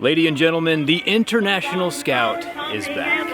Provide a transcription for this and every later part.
Ladies and gentlemen, the International Scout is back.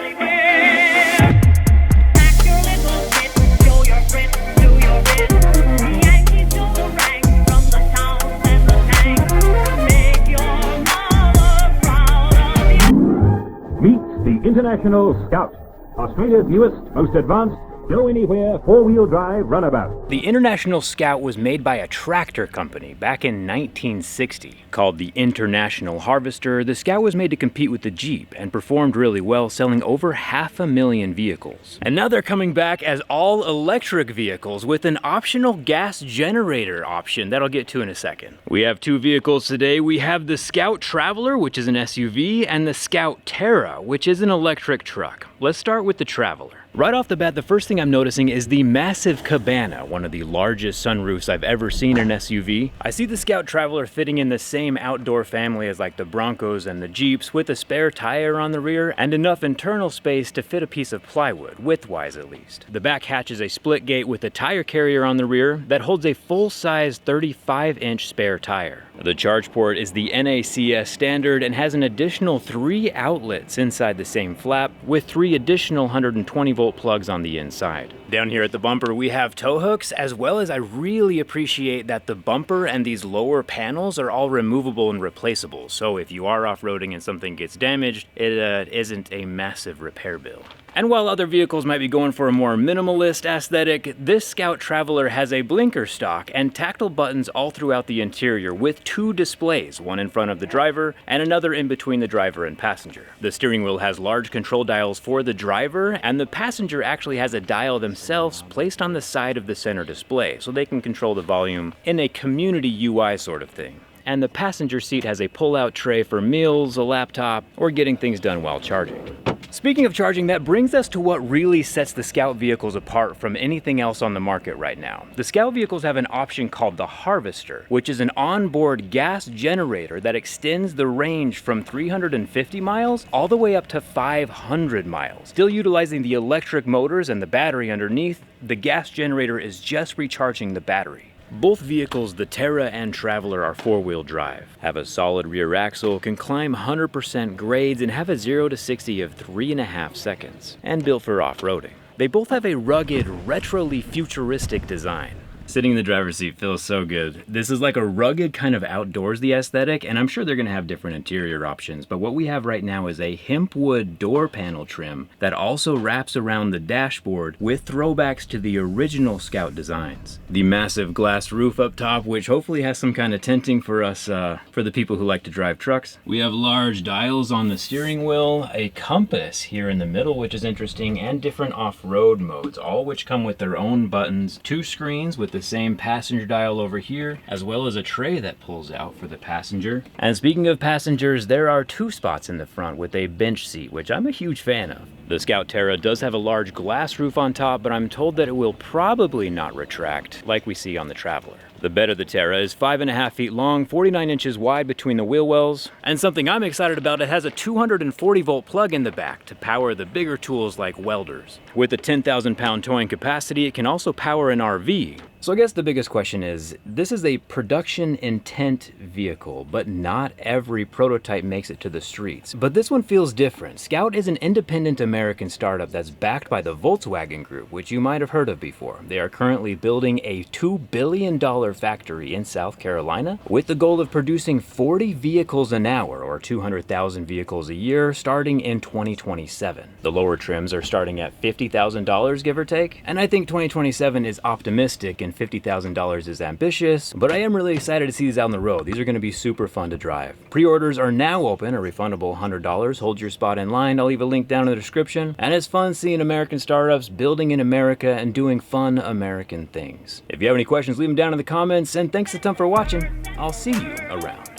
Meet the International Scout, Australia's newest, most advanced, go-anywhere, four-wheel drive runabout. The International Scout was made by a tractor company back in 1960. Called the International Harvester, the Scout was made to compete with the Jeep and performed really well, selling over 500,000 vehicles. And now they're coming back as all-electric vehicles with an optional gas generator option that I'll get to in a second. We have two vehicles today. We have the Scout Traveler, which is an SUV, and the Scout Terra, which is an electric truck. Let's start with the Traveler. Right off the bat, the first thing I'm noticing is the massive cabana, one of the largest sunroofs I've ever seen in an SUV. I see the Scout Traveler fitting in the same outdoor family as like the Broncos and the Jeeps, with a spare tire on the rear and enough internal space to fit a piece of plywood, width-wise at least. The back hatch is a split gate with a tire carrier on the rear that holds a full-size 35-inch spare tire. The charge port is the NACS standard and has an additional 3 outlets inside the same flap, with 3 additional 120-volt plugs on the inside. Down here at the bumper we have tow hooks, as well as I really appreciate that the bumper and these lower panels are all removable and replaceable, so if you are off-roading and something gets damaged, it isn't a massive repair bill. And while other vehicles might be going for a more minimalist aesthetic, this Scout Traveler has a blinker stock and tactile buttons all throughout the interior, with 2 displays, one in front of the driver and another in between the driver and passenger. The steering wheel has large control dials for the driver, and the passenger actually has a dial themselves placed on the side of the center display, so they can control the volume in a community UI sort of thing. And the passenger seat has a pull-out tray for meals, a laptop, or getting things done while charging. Speaking of charging, that brings us to what really sets the Scout vehicles apart from anything else on the market right now. The Scout vehicles have an option called the Harvester, which is an onboard gas generator that extends the range from 350 miles all the way up to 500 miles. Still utilizing the electric motors and the battery underneath, the gas generator is just recharging the battery. Both vehicles, the Terra and Traveler, are 4-wheel drive, have a solid rear axle, can climb 100% grades, and have a 0 to 60 of 3.5 seconds, and built for off-roading. They both have a rugged, retrally futuristic design. Sitting in the driver's seat feels so good. This is like a rugged kind of outdoorsy aesthetic, and I'm sure they're gonna have different interior options, but what we have right now is a hempwood door panel trim that also wraps around the dashboard with throwbacks to the original Scout designs. The massive glass roof up top, which hopefully has some kind of tinting for us, for the people who like to drive trucks. We have large dials on the steering wheel, a compass here in the middle, which is interesting, and different off-road modes, all which come with their own buttons, 2 screens with the same passenger dial over here, as well as a tray that pulls out for the passenger. And speaking of passengers, there are 2 spots in the front with a bench seat, which I'm a huge fan of. The Scout Terra does have a large glass roof on top, but I'm told that it will probably not retract like we see on the Traveler. The bed of the Terra is 5.5 feet long, 49 inches wide between the wheel wells, and something I'm excited about, it has a 240-volt plug in the back to power the bigger tools like welders. With a 10,000-pound towing capacity, it can also power an RV. So I guess the biggest question is, this is a production intent vehicle, but not every prototype makes it to the streets. But this one feels different. Scout is an independent American startup that's backed by the Volkswagen Group, which you might have heard of before. They are currently building a $2 billion factory in South Carolina with the goal of producing 40 vehicles an hour, or 200,000 vehicles a year, starting in 2027. The lower trims are starting at $50,000, give or take, and I think 2027 is optimistic and $50,000 is ambitious, but I am really excited to see these out on the road. These are going to be super fun to drive. Pre-orders are now open, a refundable $100. Hold your spot in line. I'll leave a link down in the description. And it's fun seeing American startups building in America and doing fun American things. If you have any questions, leave them down in the comments, and thanks a ton for watching. I'll see you around.